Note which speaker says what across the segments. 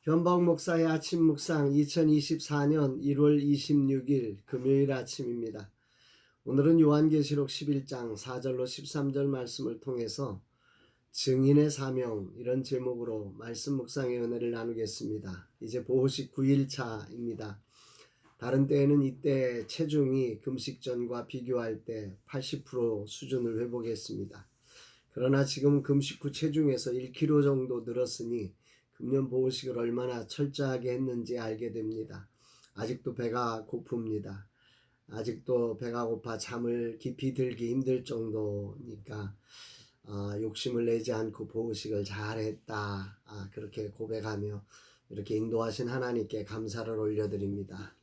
Speaker 1: 변복 목사의 아침 묵상 2024년 1월 26일 금요일 아침입니다. 오늘은 요한계시록 11장 4절로 13절 말씀을 통해서 증인의 사명 이런 제목으로 말씀 묵상의 은혜를 나누겠습니다. 이제 보호식 9일차입니다. 다른 때에는 이때 체중이 금식 전과 비교할 때 80% 수준을 회복했습니다. 그러나 지금 금식 후 체중에서 1kg 정도 늘었으니 금년 보호식을 얼마나 철저하게 했는지 알게 됩니다. 아직도 배가 고픕니다. 아직도 배가 고파 잠을 깊이 들기 힘들 정도니까 욕심을 내지 않고 보호식을 잘했다. 그렇게 고백하며 이렇게 인도하신 하나님께 감사를 올려드립니다.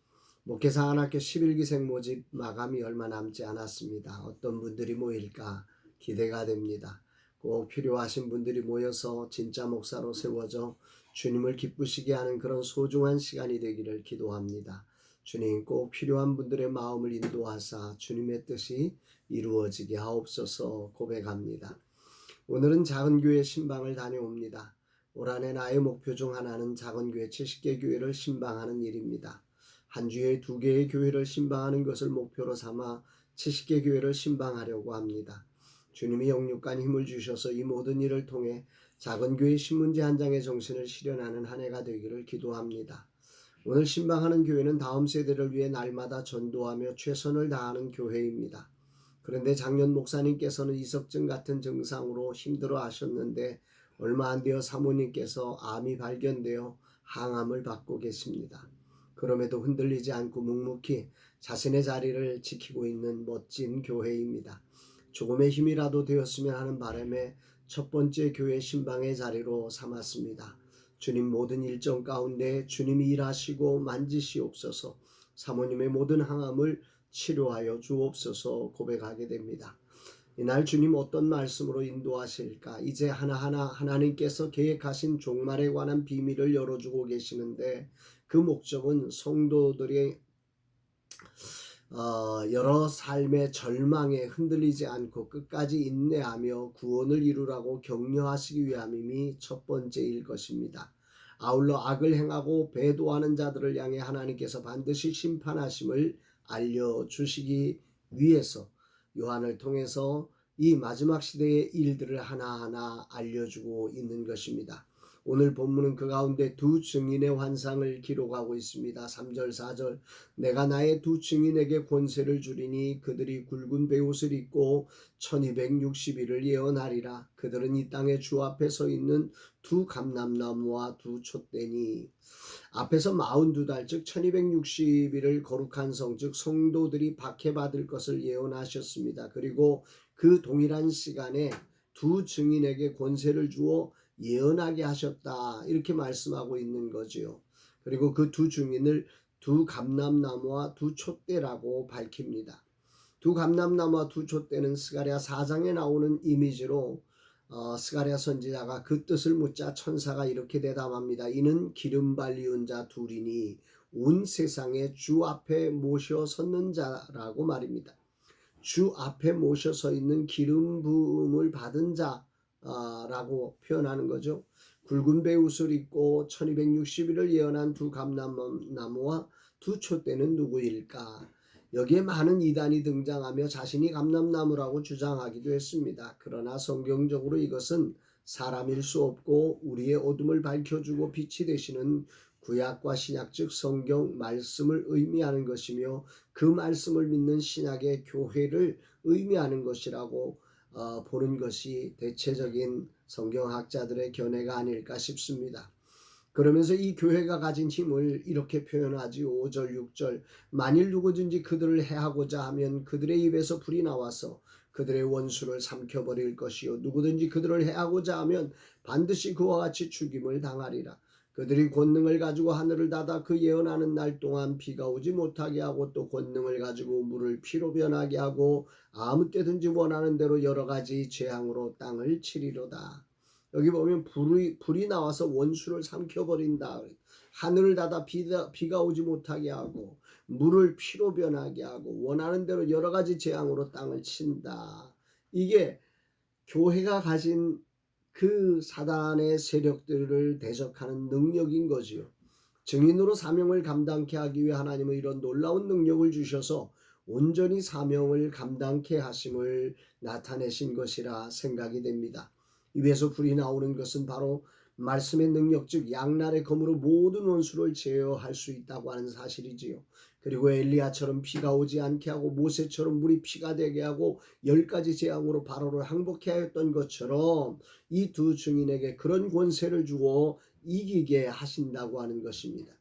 Speaker 1: 목회사 한학교 11기생 모집 마감이 얼마 남지 않았습니다. 어떤 분들이 모일까 기대가 됩니다. 꼭 필요하신 분들이 모여서 진짜 목사로 세워져 주님을 기쁘시게 하는 그런 소중한 시간이 되기를 기도합니다. 주님, 꼭 필요한 분들의 마음을 인도하사 주님의 뜻이 이루어지게 하옵소서 고백합니다. 오늘은 작은 교회 신방을 다녀옵니다. 올 한해 나의 목표 중 하나는 작은 교회 70개 교회를 신방하는 일입니다. 한 주에 2개의 교회를 신방하는 것을 목표로 삼아 70개 교회를 신방하려고 합니다. 주님이 영육간 힘을 주셔서 이 모든 일을 통해 작은 교회 신문지 한 장의 정신을 실현하는 한 해가 되기를 기도합니다. 오늘 신방하는 교회는 다음 세대를 위해 날마다 전도하며 최선을 다하는 교회입니다. 그런데 작년 목사님께서는 이석증 같은 증상으로 힘들어 하셨는데 얼마 안 되어 사모님께서 암이 발견되어 항암을 받고 계십니다. 그럼에도 흔들리지 않고 묵묵히 자신의 자리를 지키고 있는 멋진 교회입니다. 조금의 힘이라도 되었으면 하는 바람에 첫 번째 교회 신방의 자리로 삼았습니다. 주님 모든 일정 가운데 주님이 일하시고 만지시옵소서. 사모님의 모든 항암을 치료하여 주옵소서 고백하게 됩니다. 이날 주님 어떤 말씀으로 인도하실까? 이제 하나하나 하나님께서 계획하신 종말에 관한 비밀을 열어주고 계시는데 그 목적은 성도들의 여러 삶의 절망에 흔들리지 않고 끝까지 인내하며 구원을 이루라고 격려하시기 위함이 첫 번째일 것입니다. 아울러 악을 행하고 배도하는 자들을 향해 하나님께서 반드시 심판하심을 알려주시기 위해서 요한을 통해서 이 마지막 시대의 일들을 하나하나 알려주고 있는 것입니다. 오늘 본문은 그 가운데 두 증인의 환상을 기록하고 있습니다. 3절 4절 내가 나의 두 증인에게 권세를 주리니 그들이 굵은 베옷을 입고 1260일을 예언하리라. 그들은 이 땅의 주 앞에 서 있는 두 감람나무와 두 촛대니 앞에서 42달 즉 1260일을 거룩한 성 즉 성도들이 박해받을 것을 예언하셨습니다. 그리고 그 동일한 시간에 두 증인에게 권세를 주어 예언하게 하셨다 이렇게 말씀하고 있는 거지요. 그리고 그 두 증인을 두 감람나무와 두 촛대라고 밝힙니다. 두 감람나무와 두 촛대는 스가랴 4장에 나오는 이미지로 스가랴 선지자가 그 뜻을 묻자 천사가 이렇게 대답합니다. 이는 기름 발리운 자 둘이니 온 세상에 주 앞에 모셔 섰는 자라고 말입니다. 주 앞에 모셔 서 있는 기름 부음을 받은 자라고 표현하는 거죠. 굵은 베옷을 입고 1260일을 예언한 두 감람나무와 두 촛대는 누구일까? 여기에 많은 이단이 등장하며 자신이 감람나무라고 주장하기도 했습니다. 그러나 성경적으로 이것은 사람일 수 없고 우리의 어둠을 밝혀주고 빛이 되시는 구약과 신약 즉 성경 말씀을 의미하는 것이며 그 말씀을 믿는 신약의 교회를 의미하는 것이라고 보는 것이 대체적인 성경학자들의 견해가 아닐까 싶습니다. 그러면서 이 교회가 가진 힘을 이렇게 표현하지 5절 6절 만일 누구든지 그들을 해하고자 하면 그들의 입에서 불이 나와서 그들의 원수를 삼켜버릴 것이요 누구든지 그들을 해하고자 하면 반드시 그와 같이 죽임을 당하리라. 그들이 권능을 가지고 하늘을 닫아 그 예언하는 날 동안 비가 오지 못하게 하고 또 권능을 가지고 물을 피로 변하게 하고 아무 때든지 원하는 대로 여러 가지 재앙으로 땅을 치리로다. 여기 보면 불이 나와서 원수를 삼켜버린다. 하늘을 닫아 비가 오지 못하게 하고 물을 피로 변하게 하고 원하는 대로 여러 가지 재앙으로 땅을 친다. 이게 교회가 가진 그 사단의 세력들을 대적하는 능력인 거지요. 증인으로 사명을 감당케 하기 위해 하나님은 이런 놀라운 능력을 주셔서 온전히 사명을 감당케 하심을 나타내신 것이라 생각이 됩니다. 입에서 불이 나오는 것은 바로 말씀의 능력, 즉 양날의 검으로 모든 원수를 제어할 수 있다고 하는 사실이지요. 그리고 엘리야처럼 비가 오지 않게 하고 모세처럼 물이 피가 되게 하고 10가지 재앙으로 바로를 항복케 하였던 것처럼 이 두 증인에게 그런 권세를 주고 이기게 하신다고 하는 것입니다.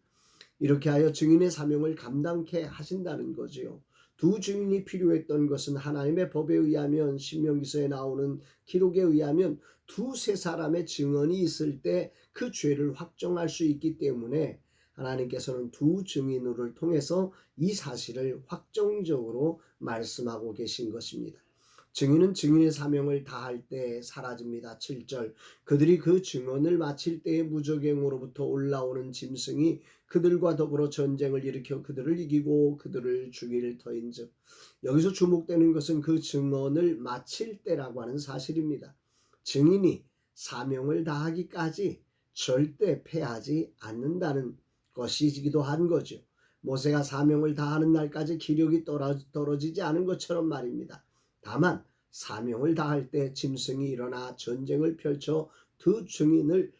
Speaker 1: 이렇게 하여 증인의 사명을 감당케 하신다는 거지요. 두 증인이 필요했던 것은 하나님의 법에 의하면, 신명기서에 나오는 기록에 의하면 두세 사람의 증언이 있을 때 그 죄를 확정할 수 있기 때문에 하나님께서는 두 증인을 통해서 이 사실을 확정적으로 말씀하고 계신 것입니다. 증인은 증인의 사명을 다할 때 사라집니다. 7절 그들이 그 증언을 마칠 때의 무적행으로부터 올라오는 짐승이 그들과 더불어 전쟁을 일으켜 그들을 이기고 그들을 죽일 터인즉, 여기서 주목되는 것은 그 증언을 마칠 때라고 하는 사실입니다. 증인이 사명을 다하기까지 절대 패하지 않는다는 것이기도 한 거죠. 모세가 사명을 다하는 날까지 기력이 떨어지지 않은 것처럼 말입니다. 다만 사명을 다할 때 짐승이 일어나 전쟁을 펼쳐 두 증인을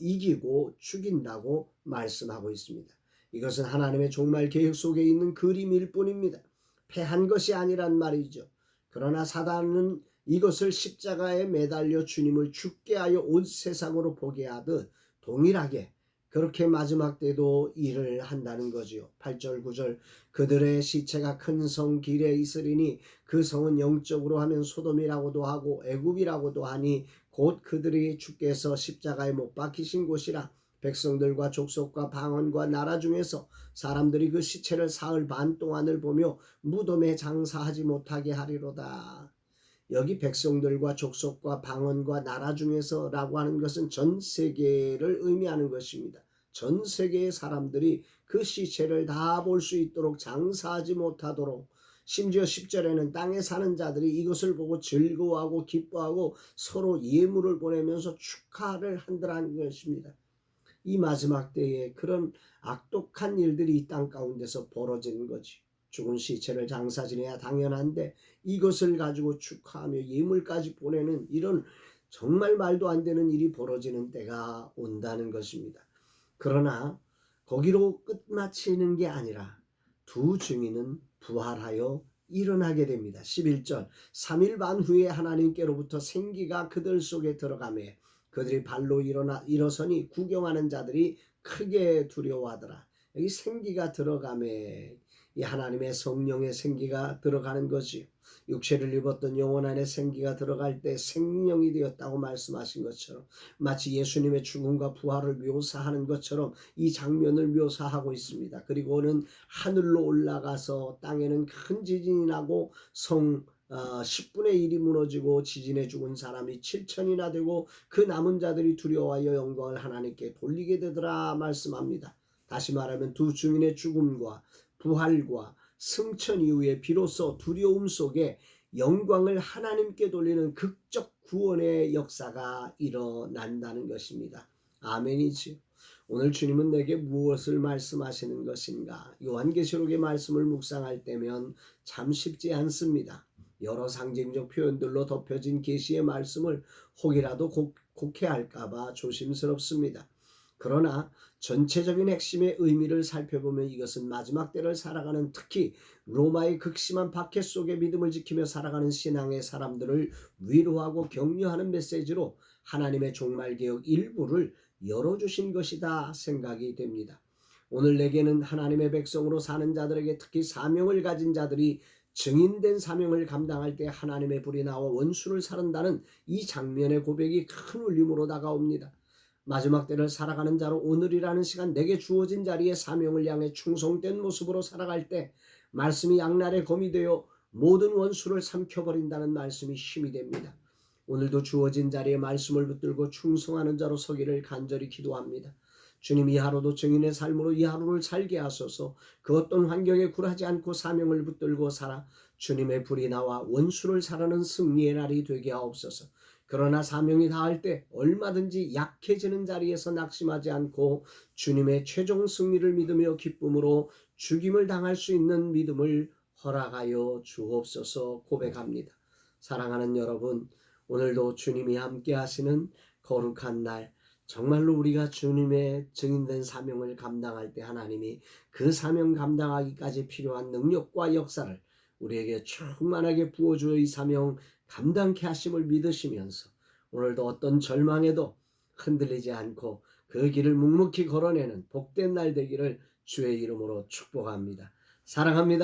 Speaker 1: 이기고 죽인다고 말씀하고 있습니다. 이것은 하나님의 종말 계획 속에 있는 그림일 뿐입니다. 패한 것이 아니란 말이죠. 그러나 사단은 이것을 십자가에 매달려 주님을 죽게 하여 온 세상으로 보게 하듯 동일하게 그렇게 마지막 때도 일을 한다는 거지요. 8절 9절 그들의 시체가 큰 성 길에 있으리니 그 성은 영적으로 하면 소돔이라고도 하고 애굽이라고도 하니 곧 그들이 주께서 십자가에 못 박히신 곳이라. 백성들과 족속과 방언과 나라 중에서 사람들이 그 시체를 사흘 반 동안을 보며 무덤에 장사하지 못하게 하리로다. 여기 백성들과 족속과 방언과 나라 중에서라고 하는 것은 전 세계를 의미하는 것입니다. 전 세계의 사람들이 그 시체를 다 볼 수 있도록 장사하지 못하도록, 심지어 10절에는 땅에 사는 자들이 이것을 보고 즐거워하고 기뻐하고 서로 예물을 보내면서 축하를 한다는 것입니다. 이 마지막 때에 그런 악독한 일들이 이 땅 가운데서 벌어지는 거지. 죽은 시체를 장사 지내야 당연한데 이것을 가지고 축하하며 예물까지 보내는 이런 정말 말도 안 되는 일이 벌어지는 때가 온다는 것입니다. 그러나 거기로 끝마치는 게 아니라 두 증인은 부활하여 일어나게 됩니다. 11절 3일 반 후에 하나님께로부터 생기가 그들 속에 들어가매 그들이 발로 일어서니 구경하는 자들이 크게 두려워하더라. 여기 생기가 들어가매 이 하나님의 성령의 생기가 들어가는 거지. 육체를 입었던 영혼 안에 생기가 들어갈 때 생명이 되었다고 말씀하신 것처럼 마치 예수님의 죽음과 부활을 묘사하는 것처럼 이 장면을 묘사하고 있습니다. 그리고는 하늘로 올라가서 땅에는 큰 지진이 나고 10분의 1이 무너지고 지진에 죽은 사람이 7천이나 되고 그 남은 자들이 두려워하여 영광을 하나님께 돌리게 되더라 말씀합니다. 다시 말하면 두 증인의 죽음과 부활과 승천 이후에 비로소 두려움 속에 영광을 하나님께 돌리는 극적 구원의 역사가 일어난다는 것입니다. 아멘이지요. 오늘 주님은 내게 무엇을 말씀하시는 것인가? 요한계시록의 말씀을 묵상할 때면 참 쉽지 않습니다. 여러 상징적 표현들로 덮여진 계시의 말씀을 혹이라도 곡해할까봐 조심스럽습니다. 그러나 전체적인 핵심의 의미를 살펴보면 이것은 마지막 때를 살아가는, 특히 로마의 극심한 박해 속에 믿음을 지키며 살아가는 신앙의 사람들을 위로하고 격려하는 메시지로 하나님의 종말개혁 일부를 열어주신 것이다 생각이 됩니다. 오늘 내게는 하나님의 백성으로 사는 자들에게, 특히 사명을 가진 자들이 증인된 사명을 감당할 때 하나님의 불이 나와 원수를 사른다는 이 장면의 고백이 큰 울림으로 다가옵니다. 마지막 때를 살아가는 자로 오늘이라는 시간, 내게 주어진 자리에 사명을 향해 충성된 모습으로 살아갈 때 말씀이 양날의 검이 되어 모든 원수를 삼켜버린다는 말씀이 힘이 됩니다. 오늘도 주어진 자리에 말씀을 붙들고 충성하는 자로 서기를 간절히 기도합니다. 주님, 이 하루도 증인의 삶으로 이 하루를 살게 하소서. 그 어떤 환경에 굴하지 않고 사명을 붙들고 살아 주님의 불이 나와 원수를 사르는 승리의 날이 되게 하옵소서. 그러나 사명이 다할 때 얼마든지 약해지는 자리에서 낙심하지 않고 주님의 최종 승리를 믿으며 기쁨으로 죽임을 당할 수 있는 믿음을 허락하여 주옵소서 고백합니다. 사랑하는 여러분, 오늘도 주님이 함께 하시는 거룩한 날, 정말로 우리가 주님의 증인된 사명을 감당할 때 하나님이 그 사명 감당하기까지 필요한 능력과 역사를 우리에게 충만하게 부어주어 이 사명 감당케 하심을 믿으시면서 오늘도 어떤 절망에도 흔들리지 않고 그 길을 묵묵히 걸어내는 복된 날 되기를 주의 이름으로 축복합니다. 사랑합니다.